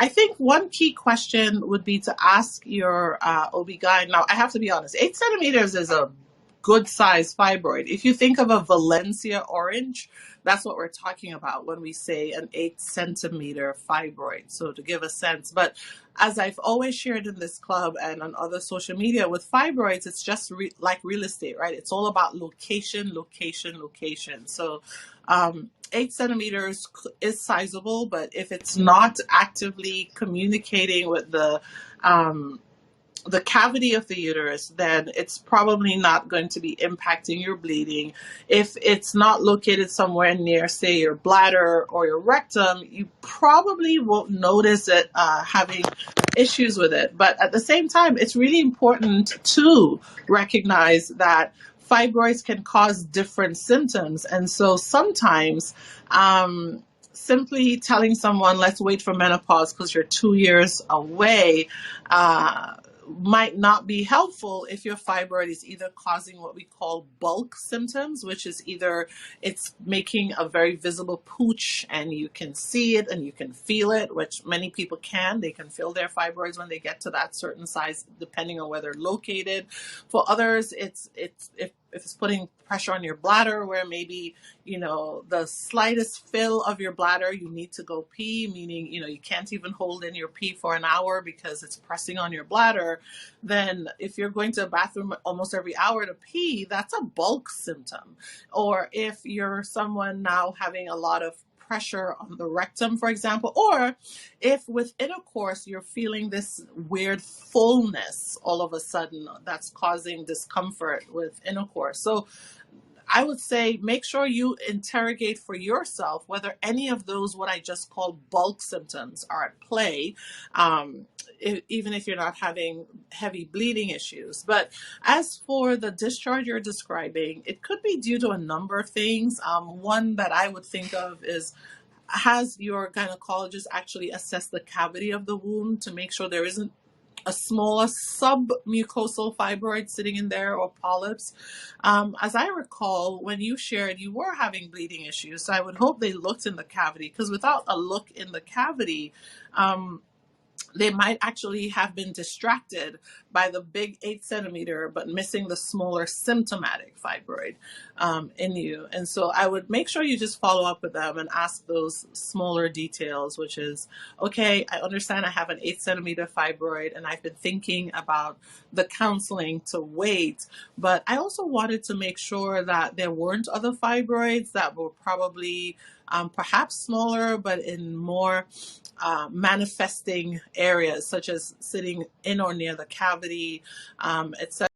I think one key question would be to ask your OB-GYN. Now, I have to be honest, 8 centimeters is a good size fibroid. If you think of a Valencia orange, that's what we're talking about when we say an 8 centimeter fibroid. So to give a sense, but as I've always shared in this club and on other social media, with fibroids, it's just like real estate, right? It's all about location, location, location. So 8 centimeters is sizable, but if it's not actively communicating with the cavity of the uterus, then it's probably not going to be impacting your bleeding. If it's not located somewhere near, say, your bladder or your rectum, you probably won't notice it having issues with it. But at the same time, it's really important to recognize that fibroids can cause different symptoms. And so sometimes simply telling someone, let's wait for menopause because you're 2 years away, might not be helpful if your fibroid is either causing what we call bulk symptoms, which is either it's making a very visible pooch and you can see it and you can feel it, which many people can. They can feel their fibroids when they get to that certain size, depending on where they're located. For others, if it's putting pressure on your bladder, where maybe, the slightest fill of your bladder, you need to go pee, meaning, you can't even hold in your pee for an hour because it's pressing on your bladder. Then if you're going to a bathroom almost every hour to pee, that's a bulk symptom. Or if you're someone now having a lot of pressure on the rectum, for example, or if with intercourse you're feeling this weird fullness all of a sudden that's causing discomfort with intercourse. So I would say make sure you interrogate for yourself whether any of those, what I just called bulk symptoms, are at play, even if you're not having heavy bleeding issues. But as for the discharge you're describing, it could be due to a number of things. One that I would think of is, has your gynecologist actually assessed the cavity of the womb to make sure there isn't a smaller submucosal fibroid sitting in there, or polyps? As I recall, when you shared, you were having bleeding issues. So I would hope they looked in the cavity, because without a look in the cavity, they might actually have been distracted by the big 8 centimeter, but missing the smaller symptomatic fibroid in you. And so I would make sure you just follow up with them and ask those smaller details, which is, okay, I understand I have an 8 centimeter fibroid and I've been thinking about the counseling to wait, but I also wanted to make sure that there weren't other fibroids that were probably perhaps smaller, but in more manifesting areas, such as sitting in or near the cavity, etc.